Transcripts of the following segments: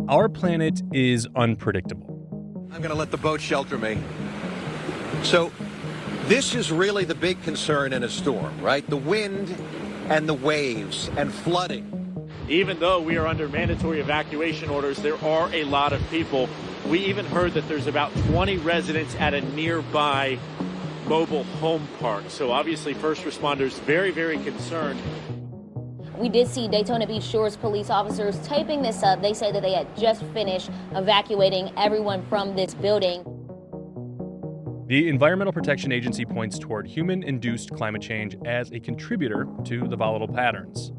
Our planet is unpredictable. I'm going to let the boat shelter me. So this is really the big concern in a storm, right? The wind and the waves and flooding. Even though we are under mandatory evacuation orders, there are a lot of people. We even heard that there's about 20 residents at a nearby mobile home park. So obviously first responders very, very concerned. We did see Daytona Beach Shores police officers taping this up. They say that they had just finished evacuating everyone from this building. The Environmental Protection Agency points toward human-induced climate change as a contributor to the volatile patterns.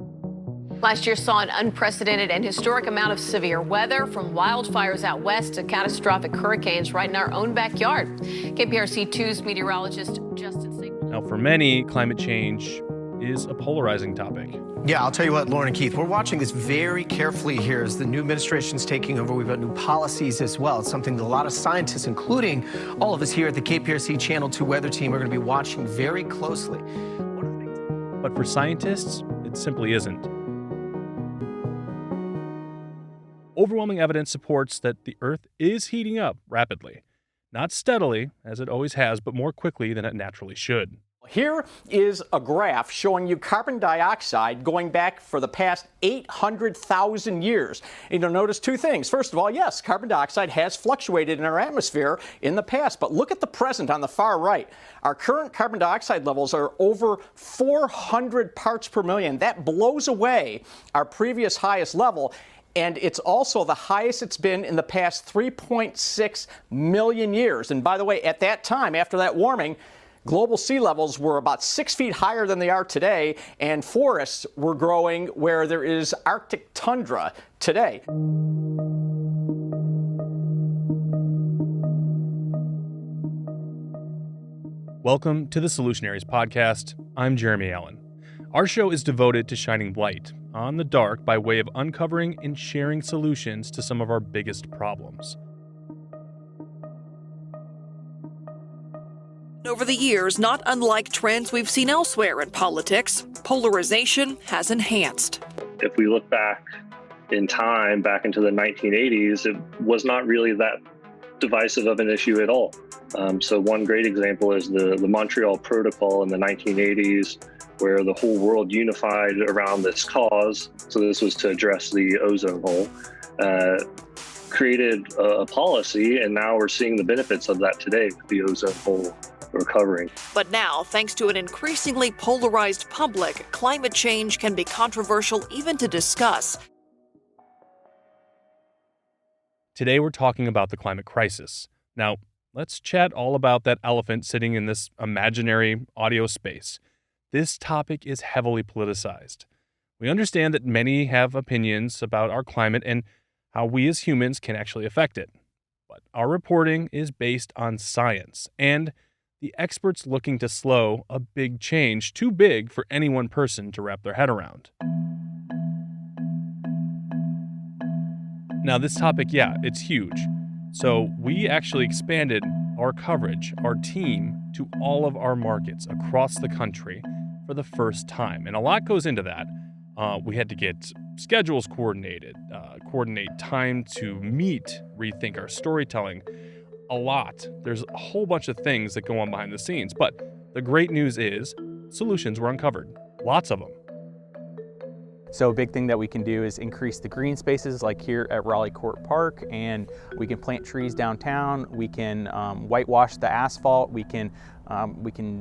Last year saw an unprecedented and historic amount of severe weather, from wildfires out west to catastrophic hurricanes right in our own backyard. KPRC 2's meteorologist Justin Singleton. Now, for many, climate change is a polarizing topic. Yeah, I'll tell you what, Lauren and Keith, we're watching this very carefully here as the new administration's taking over. We've got new policies as well. It's something that a lot of scientists, including all of us here at the KPRC Channel 2 Weather Team, are going to be watching very closely. But for scientists, it simply isn't. Overwhelming evidence supports that the Earth is heating up rapidly. Not steadily, as it always has, but more quickly than it naturally should. Here is a graph showing you carbon dioxide going back for the past 800,000 years. And you'll notice two things. First of all, yes, carbon dioxide has fluctuated in our atmosphere in the past, but look at the present on the far right. Our current carbon dioxide levels are over 400 parts per million. That blows away our previous highest level. And it's also the highest it's been in the past 3.6 million years. And by the way, at that time, after that warming, global sea levels were about 6 feet higher than they are today, and forests were growing where there is Arctic tundra today. Welcome to the Solutionaries Podcast. I'm Jeremy Allen. Our show is devoted to shining light on the dark by way of uncovering and sharing solutions to some of our biggest problems. Over the years, not unlike trends we've seen elsewhere in politics, polarization has enhanced. If we look back in time, back into the 1980s, it was not really that divisive of an issue at all. So one great example is the Montreal Protocol in the 1980s, where the whole world unified around this cause. So this was to address the ozone hole, created a policy, and now we're seeing the benefits of that today with the ozone hole recovering. But now, thanks to an increasingly polarized public, climate change can be controversial even to discuss. Today we're talking about the climate crisis. Now, let's chat all about that elephant sitting in this imaginary audio space. This topic is heavily politicized. We understand that many have opinions about our climate and how we as humans can actually affect it. But our reporting is based on science and the experts looking to slow a big change too big for any one person to wrap their head around. Now, this topic, it's huge. So we actually expanded our coverage, our team, to all of our markets across the country for the first time. And a lot goes into that. We had to get schedules coordinated, coordinate time to meet, rethink our storytelling. A lot. There's a whole bunch of things that go on behind the scenes. But the great news is solutions were uncovered. Lots of them. So a big thing that we can do is increase the green spaces like here at Raleigh Court Park, and we can plant trees downtown. We can whitewash the asphalt. We can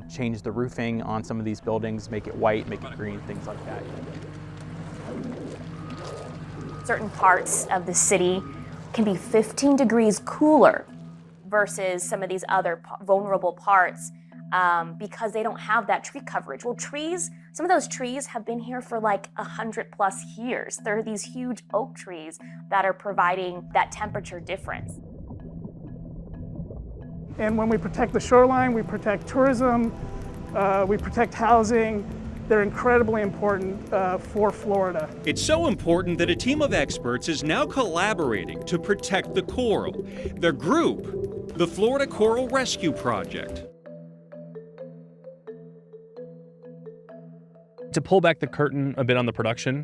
change the roofing on some of these buildings, make it white, make it green, things like that. Certain parts of the city can be 15 degrees cooler versus some of these other vulnerable parts because they don't have that tree coverage. Well, some of those trees have been here for like 100+ years. There are these huge oak trees that are providing that temperature difference. And when we protect the shoreline, we protect tourism, we protect housing. They're incredibly important for Florida. It's so important that a team of experts is now collaborating to protect the coral. The group, the Florida Coral Rescue Project. To pull back the curtain a bit on the production,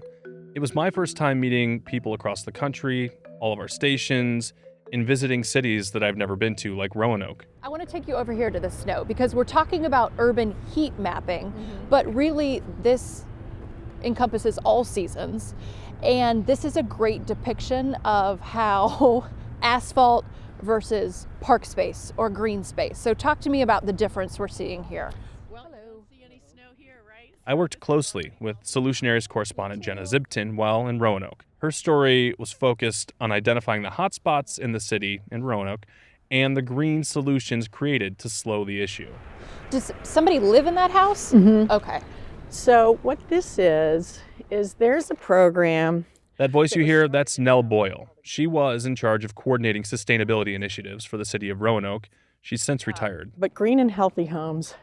It was my first time meeting people across the country, all of our stations, and visiting cities that I've never been to, like Roanoke. I want to take you over here to the snow because we're talking about urban heat mapping, but really this encompasses all seasons. And this is a great depiction of how asphalt versus park space or green space. So talk to me about the difference we're seeing here. I worked closely with Solutionaries correspondent Jenna Zibton while in Roanoke. Her story was focused on identifying the hotspots in the city in Roanoke and the green solutions created to slow the issue. Does somebody live in that house? Okay. So what this is there's a program. That voice you hear, that's Nell Boyle. She was in charge of coordinating sustainability initiatives for the city of Roanoke. She's since retired. But Green and Healthy Homes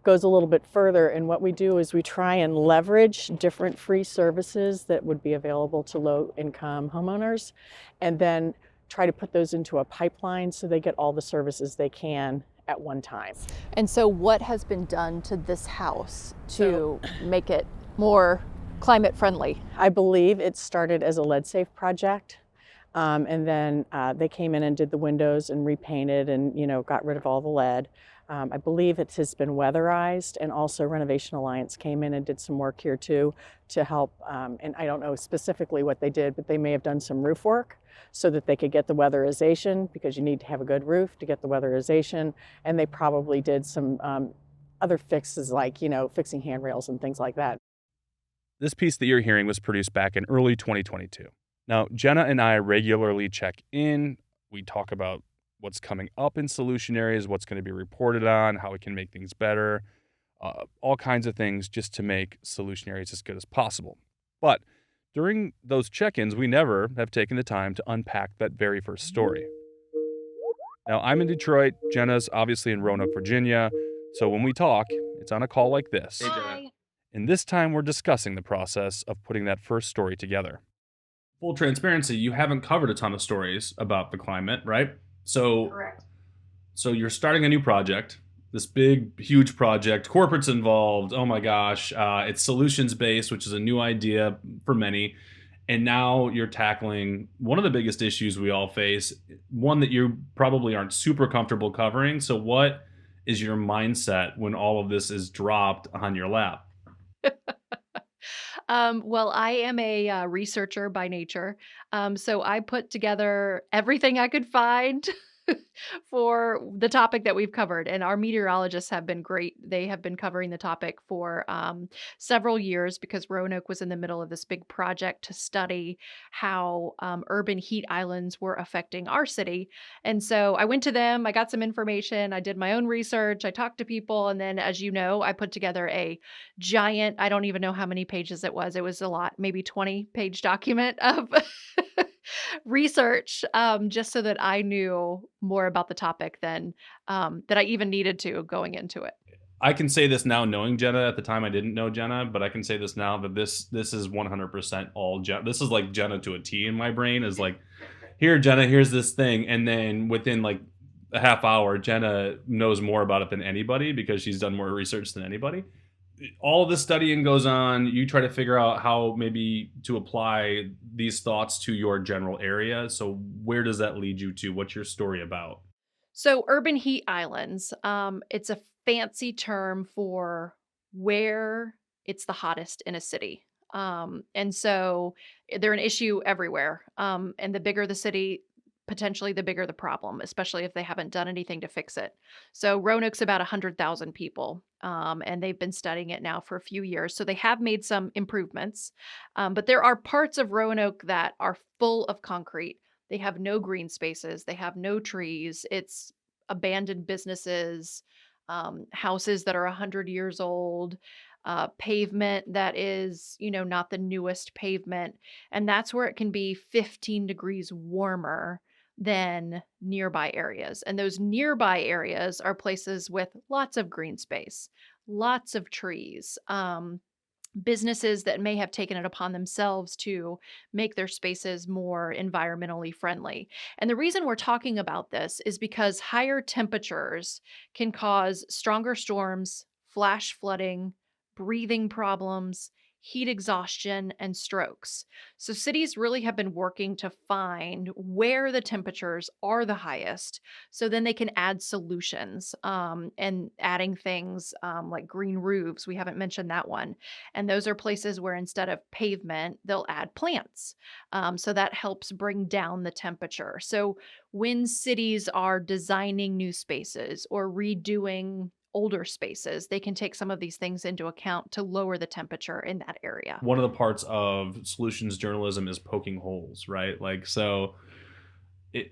goes a little bit further, and what we do is we try and leverage different free services that would be available to low-income homeowners, and then try to put those into a pipeline so they get all the services they can at one time. And so what has been done to this house to make it more climate friendly? I believe it started as a lead safe project, and then they came in and did the windows and repainted and got rid of all the lead. I believe it has been weatherized, and also Renovation Alliance came in and did some work here too to help, and I don't know specifically what they did, but they may have done some roof work so that they could get the weatherization, because you need to have a good roof to get the weatherization, and they probably did some other fixes like, fixing handrails and things like that. This piece that you're hearing was produced back in early 2022. Now, Jenna and I regularly check in. We talk about what's coming up in Solutionaries, what's going to be reported on, how we can make things better, all kinds of things just to make Solutionaries as good as possible. But during those check-ins, we never have taken the time to unpack that very first story. Now, I'm in Detroit. Jenna's obviously in Roanoke, Virginia. So when we talk, it's on a call like this. Hey, Jenna. And this time we're discussing the process of putting that first story together. Full transparency, you haven't covered a ton of stories about the climate, right? Correct. So you're starting a new project, this big, huge project. Corporate's involved. Oh my gosh. It's solutions-based, which is a new idea for many. And now you're tackling one of the biggest issues we all face, one that you probably aren't super comfortable covering. So what is your mindset when all of this is dropped on your lap? Well, I am a researcher by nature. So I put together everything I could find for the topic that we've covered. And our meteorologists have been great. They have been covering the topic for several years because Roanoke was in the middle of this big project to study how urban heat islands were affecting our city. And so I went to them, I got some information, I did my own research, I talked to people. And then, as you know, I put together a giant, I don't even know how many pages it was. It was a lot, maybe 20-page document of research, just so that I knew more about the topic than that I even needed to going into it. I can say this now knowing Jenna. At the time I didn't know Jenna, but I can say this now that this is 100% all Jenna. This is like Jenna to a T in my brain, is like, here, Jenna, here's this thing. And then within like a half hour, Jenna knows more about it than anybody because she's done more research than anybody. All of this studying goes on. You try to figure out how maybe to apply these thoughts to your general area. So where does that lead you to? What's your story about? So urban heat islands, it's a fancy term for where it's the hottest in a city. And so they're an issue everywhere. And the bigger the city, potentially the bigger the problem, especially if they haven't done anything to fix it. So Roanoke's about 100,000 people, and they've been studying it now for a few years. So they have made some improvements, but there are parts of Roanoke that are full of concrete. They have no green spaces. They have no trees. It's abandoned businesses, houses that are 100 years old, pavement that is, not the newest pavement. And that's where it can be 15 degrees warmer than nearby areas. And those nearby areas are places with lots of green space, lots of trees, businesses that may have taken it upon themselves to make their spaces more environmentally friendly. And the reason we're talking about this is because higher temperatures can cause stronger storms, flash flooding, breathing problems, heat exhaustion, and strokes. So cities really have been working to find where the temperatures are the highest, so then they can add solutions, and adding things like green roofs. We haven't mentioned that one. And those are places where instead of pavement, they'll add plants. So that helps bring down the temperature. So when cities are designing new spaces or redoing older spaces, they can take some of these things into account to lower the temperature in that area. One of the parts of solutions journalism is poking holes, right? Like, so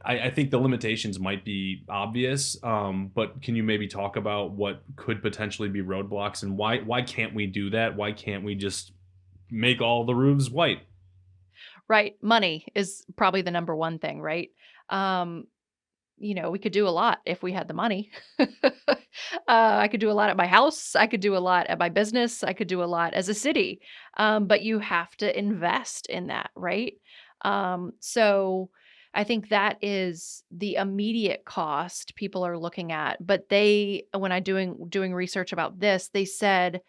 I think the limitations might be obvious, but can you maybe talk about what could potentially be roadblocks and why can't we do that? Why can't we just make all the roofs white? Right. Money is probably the number one thing, right? Um, we could do a lot if we had the money. I could do a lot at my house. I could do a lot at my business. I could do a lot as a city. But you have to invest in that, right? So I think that is the immediate cost people are looking at. But when I doing research about this, they said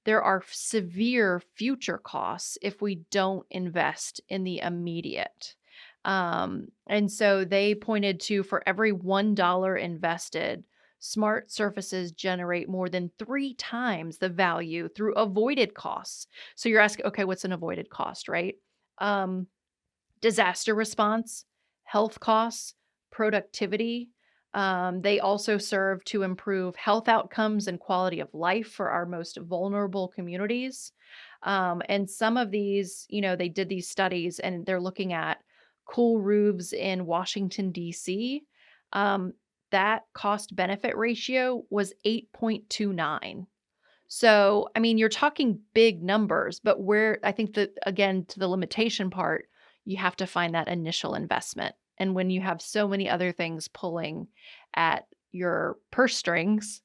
there are severe future costs if we don't invest in the immediate. And so they pointed to, for every $1 invested, smart surfaces generate more than 3 times the value through avoided costs. So you're asking, okay, what's an avoided cost, right? Um, Disaster response, health costs, productivity. They also serve to improve health outcomes and quality of life for our most vulnerable communities. And some of these, they did these studies and they're looking at cool roofs in Washington, D.C. That cost benefit ratio was 8.29. So, I mean, you're talking big numbers, but I think that, again, to the limitation part, you have to find that initial investment. And when you have so many other things pulling at your purse strings,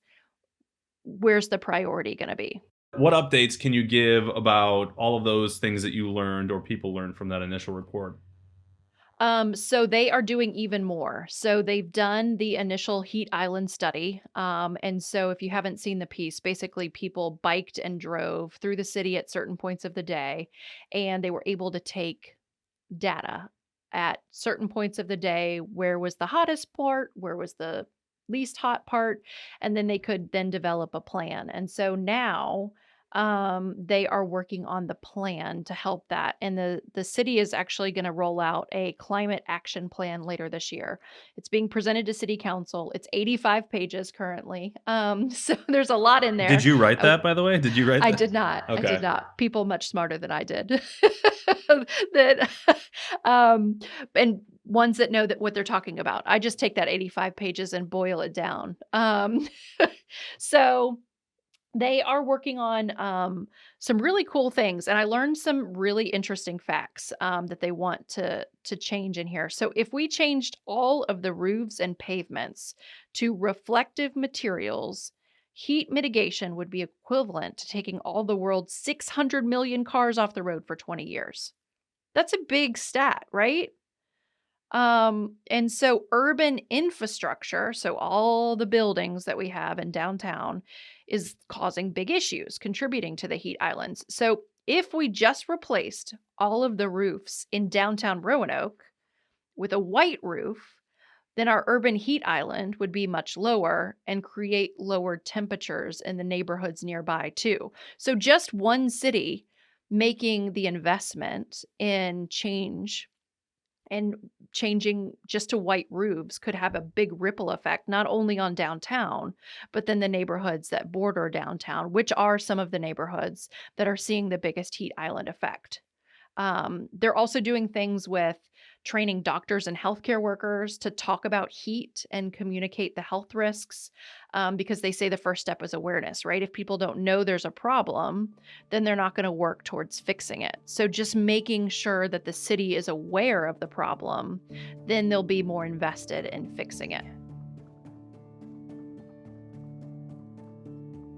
where's the priority going to be? What updates can you give about all of those things that you learned or people learned from that initial report? So they are doing even more. So they've done the initial heat island study. And so if you haven't seen the piece, basically people biked and drove through the city at certain points of the day, and they were able to take data at certain points of the day. Where was the hottest part? Where was the least hot part? And then they could then develop a plan. And so now they are working on the plan to help that. And the city is actually going to roll out a climate action plan later this year. It's being presented to city council. It's 85 pages currently. So there's a lot in there. Did you write that, by the way? Did you write that? I did not. Okay. I did not. People much smarter than I did. That and ones that know that what they're talking about. I just take that 85 pages and boil it down. So they are working on some really cool things, and I learned some really interesting facts that they want to change in here. So if we changed all of the roofs and pavements to reflective materials, heat mitigation would be equivalent to taking all the world's 600 million cars off the road for 20 years. That's a big stat, right? And so urban infrastructure, so all the buildings that we have in downtown, is causing big issues, contributing to the heat islands. So if we just replaced all of the roofs in downtown Roanoke with a white roof, then our urban heat island would be much lower and create lower temperatures in the neighborhoods nearby too. So just one city making the investment in changing just to white roofs could have a big ripple effect, not only on downtown, but then the neighborhoods that border downtown, which are some of the neighborhoods that are seeing the biggest heat island effect. They're also doing things with training doctors and healthcare workers to talk about heat and communicate the health risks, because they say the first step is awareness, right? If people don't know there's a problem, then they're not going to work towards fixing it. So just making sure that the city is aware of the problem, then they'll be more invested in fixing it.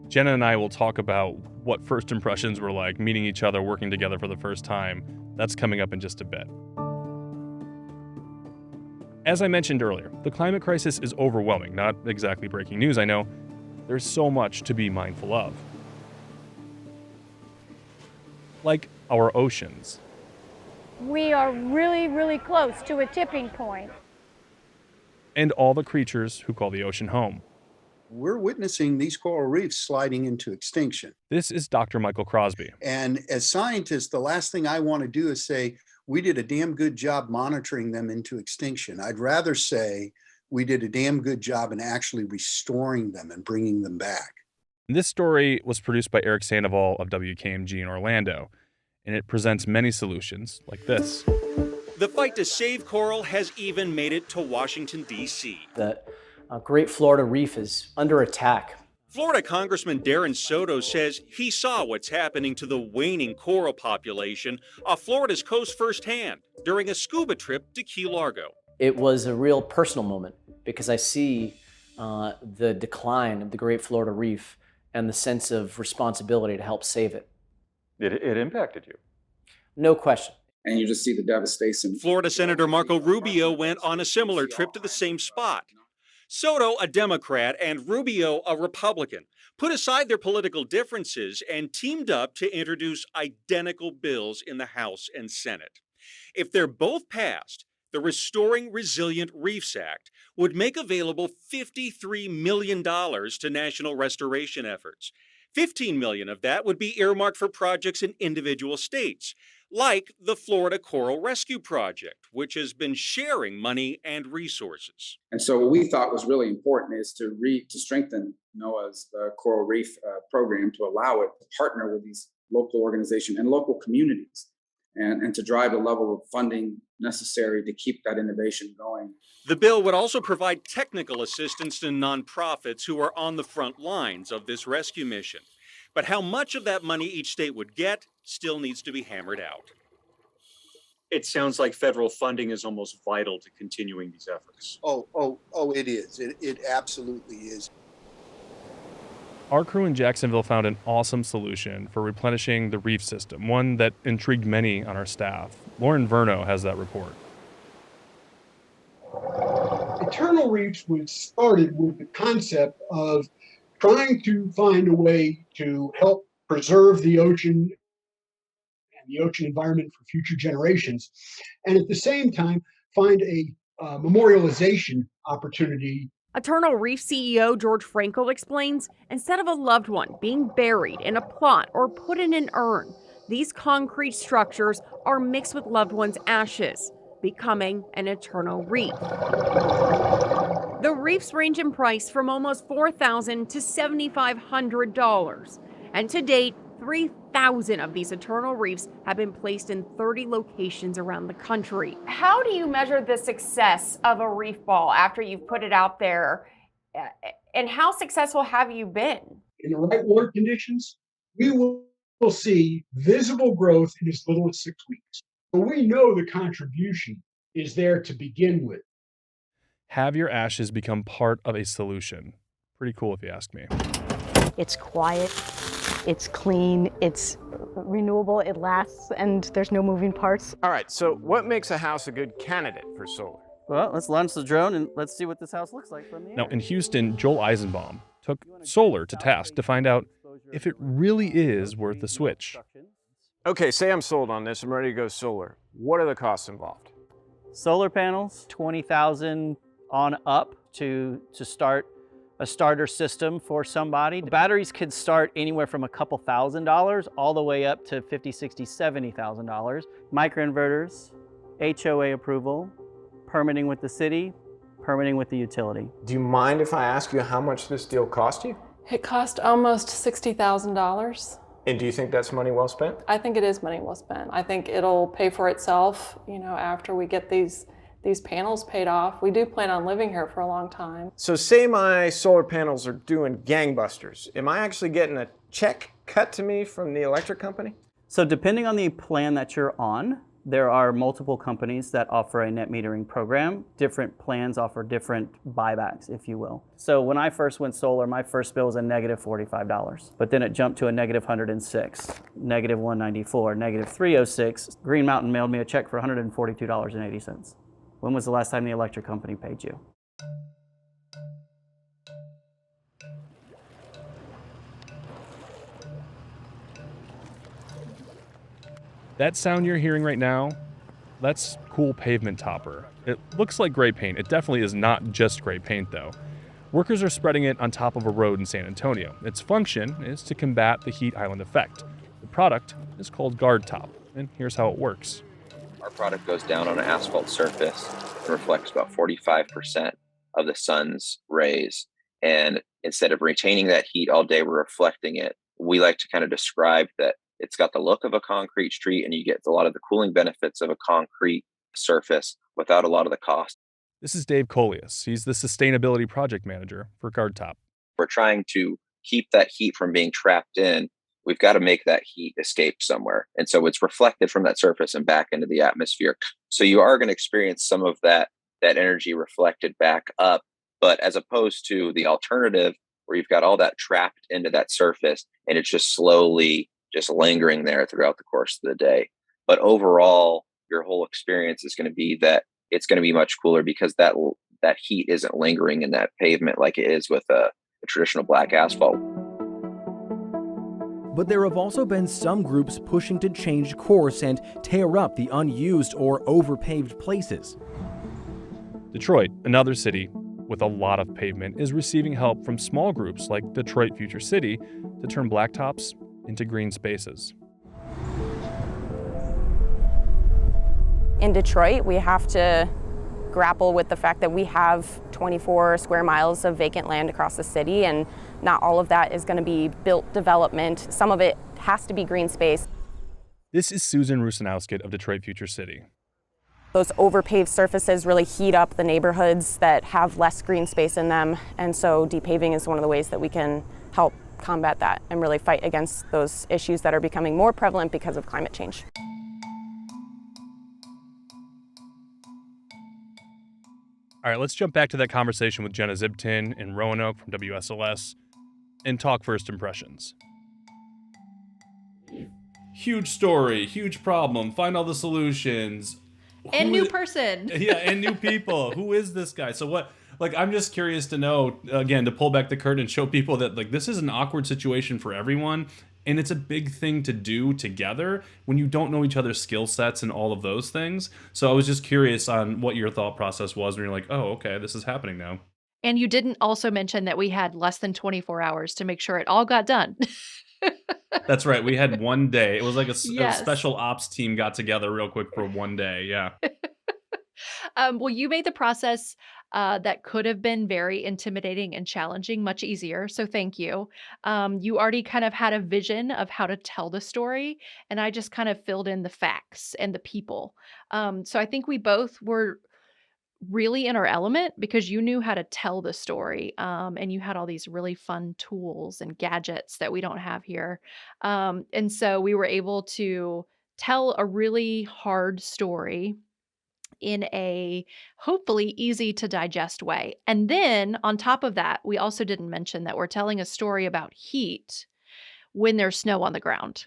Jenna and I will talk about what first impressions were like meeting each other, working together for the first time. That's coming up in just a bit. As I mentioned earlier, the climate crisis is overwhelming. Not exactly breaking news, I know. There's so much to be mindful of. like our oceans. We are really, really close to a tipping point. And all the creatures who call the ocean home. We're witnessing these coral reefs sliding into extinction. This is Dr. Michael Crosby. And as scientists, the last thing I want to do is say, we did a damn good job monitoring them into extinction. I'd rather say we did a damn good job in actually restoring them and bringing them back. This story was produced by Eric Sandoval of WKMG in Orlando, and it presents many solutions like this. The fight to save coral has even made it to Washington, D.C. The Great Florida Reef is under attack. Florida Congressman Darren Soto says he saw what's happening to the waning coral population off Florida's coast firsthand during a scuba trip to Key Largo. It was a real personal moment because I see the decline of the Great Florida Reef and the sense of responsibility to help save it. It impacted you? No question. And you just see the devastation. Florida Senator Marco Rubio went on a similar trip to the same spot. Soto, a Democrat, and Rubio, a Republican, put aside their political differences and teamed up to introduce identical bills in the House and Senate. If they're both passed, the Restoring Resilient Reefs Act would make available $53 million to national restoration efforts. $15 million of that would be earmarked for projects in individual states, like the Florida Coral Rescue Project, which has been sharing money and resources. And so what we thought was really important is to strengthen NOAA's Coral Reef program, to allow it to partner with these local organizations and local communities, and to drive the level of funding necessary to keep that innovation going. The bill would also provide technical assistance to nonprofits who are on the front lines of this rescue mission. But how much of that money each state would get still needs to be hammered out. It sounds like federal funding is almost vital to continuing these efforts. It is. It absolutely is. Our crew in Jacksonville found an awesome solution for replenishing the reef system, one that intrigued many on our staff. Lauren Verno has that report. Eternal Reefs was started with the concept of trying to find a way to help preserve the ocean and the ocean environment for future generations, and at the same time find a memorialization opportunity. Eternal Reef CEO George Frankel explains, instead of a loved one being buried in a plot or put in an urn, these concrete structures are mixed with loved ones' ashes, becoming an eternal reef. The reefs range in price from almost $4,000 to $7,500, and to date, 3,000 of these eternal reefs have been placed in 30 locations around the country. How do you measure the success of a reef ball after you've put it out there? And how successful have you been? In the right water conditions, we will see visible growth in as little as 6 weeks. So we know the contribution is there to begin with. Have your ashes become part of a solution. Pretty cool if you ask me. It's quiet, it's clean, it's renewable, it lasts, and there's no moving parts. All right, so what makes a house a good candidate for solar? Well, let's launch the drone and let's see what this house looks like from the air. Now, in Houston, Joel Eisenbaum took solar to task to find out if it really is worth the switch. Okay, say I'm sold on this, I'm ready to go solar. What are the costs involved? Solar panels, $20,000 on up to start a starter system for somebody. Batteries could start anywhere from a couple $1,000s all the way up to $50,000, $60,000, $70,000. Microinverters, HOA approval, permitting with the city, permitting with the utility. Do you mind if I ask you how much this deal cost you? It cost almost $60,000. And do you think that's money well spent? I think it is money well spent. I think it'll pay for itself, after we get these panels paid off. We do plan on living here for a long time. So say my solar panels are doing gangbusters. Am I actually getting a check cut to me from the electric company? So depending on the plan that you're on, there are multiple companies that offer a net metering program. Different plans offer different buybacks, if you will. So when I first went solar, my first bill was a negative $45, but then it jumped to a negative $106, negative $194, negative $306. Green Mountain mailed me a check for $142.80. When was the last time the electric company paid you? That sound you're hearing right now, that's cool pavement topper. It looks like gray paint. It definitely is not just gray paint, though. Workers are spreading it on top of a road in San Antonio. Its function is to combat the heat island effect. The product is called Guard Top, and here's how it works. Our product goes down on an asphalt surface and reflects about 45% of the sun's rays. And instead of retaining that heat all day, we're reflecting it. We like to kind of describe that it's got the look of a concrete street, and you get a lot of the cooling benefits of a concrete surface without a lot of the cost. This is Dave Colias. He's the sustainability project manager for Guard Top. We're trying to keep that heat from being trapped in. We've got to make that heat escape somewhere. And so it's reflected from that surface and back into the atmosphere. So you are going to experience some of that energy reflected back up. But as opposed to the alternative where you've got all that trapped into that surface and it's just slowly just lingering there throughout the course of the day. But overall, your whole experience is going to be that it's going to be much cooler because that heat isn't lingering in that pavement like it is with a traditional black asphalt. But there have also been some groups pushing to change course and tear up the unused or overpaved places. Detroit, another city with a lot of pavement, is receiving help from small groups like Detroit Future City to turn blacktops into green spaces. In Detroit, we have to grapple with the fact that we have 24 square miles of vacant land across the city, and not all of that is going to be built development. Some of it has to be green space. This is Susan Rusanowskit of Detroit Future City. Those overpaved surfaces really heat up the neighborhoods that have less green space in them, and so depaving is one of the ways that we can help combat that and really fight against those issues that are becoming more prevalent because of climate change. All right, let's jump back to that conversation with Jenna Zibton in Roanoke from WSLS and talk first impressions. Huge story, huge problem, find all the solutions. And new person. Yeah, and new people. Who is this guy? So what, I'm just curious to know, again, to pull back the curtain and show people that, this is an awkward situation for everyone. And it's a big thing to do together when you don't know each other's skill sets and all of those things. So I was just curious on what your thought process was when you're like, oh, okay, this is happening now. And you didn't also mention that we had less than 24 hours to make sure it all got done. That's right. We had one day. It was like a Yes. special ops team got together real quick for one day. Yeah. Well, you made the process that could have been very intimidating and challenging much easier. So thank you. You already kind of had a vision of how to tell the story, and I just kind of filled in the facts and the people. So I think we both were really in our element because you knew how to tell the story, and you had all these really fun tools and gadgets that we don't have here. And so we were able to tell a really hard story in a hopefully easy to digest way. And then on top of that, we also didn't mention that we're telling a story about heat when there's snow on the ground.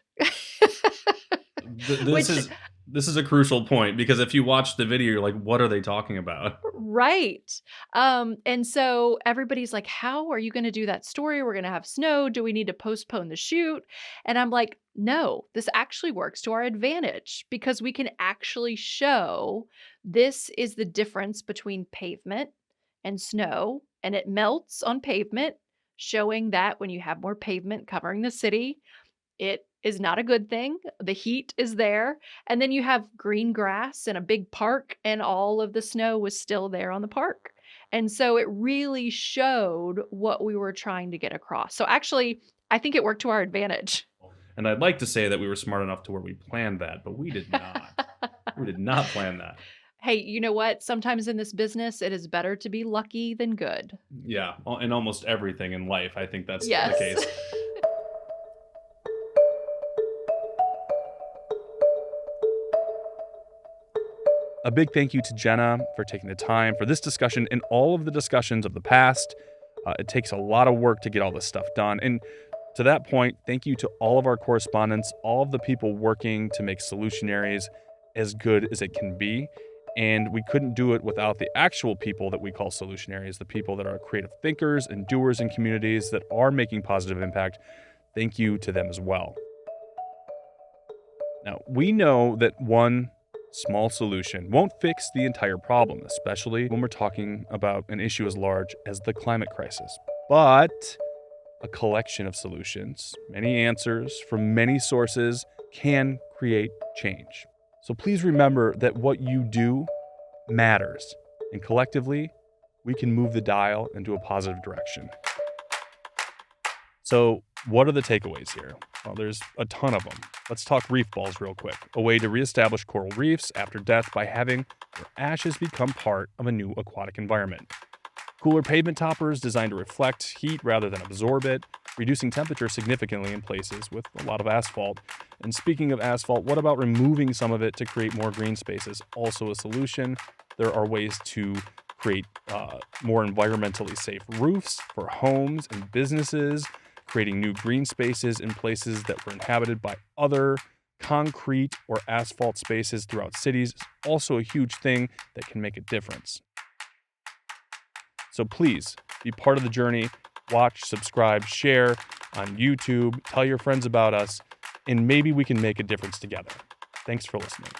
This is a crucial point because if you watch the video, you're like, what are they talking about? Right. And so everybody's like, how are you going to do that story? We're going to have snow. Do we need to postpone the shoot? And I'm like, no, this actually works to our advantage because we can actually show this is the difference between pavement and snow, and it melts on pavement, showing that when you have more pavement covering the city, it is not a good thing. The heat is there. And then you have green grass and a big park, and all of the snow was still there on the park. And so it really showed what we were trying to get across. So actually, I think it worked to our advantage. And I'd like to say that we were smart enough to where we planned that, but we did not. We did not plan that. Hey, you know what? Sometimes in this business, it is better to be lucky than good. Yeah, in almost everything in life, I think that's Yes. the case. A big thank you to Jenna for taking the time for this discussion and all of the discussions of the past. It takes a lot of work to get all this stuff done. And to that point, thank you to all of our correspondents, all of the people working to make Solutionaries as good as it can be. And we couldn't do it without the actual people that we call Solutionaries, the people that are creative thinkers and doers in communities that are making positive impact. Thank you to them as well. Now, we know that one small solution won't fix the entire problem, especially when we're talking about an issue as large as the climate crisis. But a collection of solutions, many answers from many sources, can create change. So please remember that what you do matters, and collectively, we can move the dial into a positive direction. So what are the takeaways here? Well, there's a ton of them. Let's talk reef balls real quick. A way to reestablish coral reefs after death by having their ashes become part of a new aquatic environment. Cooler pavement toppers designed to reflect heat rather than absorb it, reducing temperature significantly in places with a lot of asphalt. And speaking of asphalt, what about removing some of it to create more green spaces? Also a solution. There are ways to create more environmentally safe roofs for homes and businesses, creating new green spaces in places that were inhabited by other concrete or asphalt spaces throughout cities is also a huge thing that can make a difference. So please be part of the journey. Watch, subscribe, share on YouTube, tell your friends about us, and maybe we can make a difference together. Thanks for listening.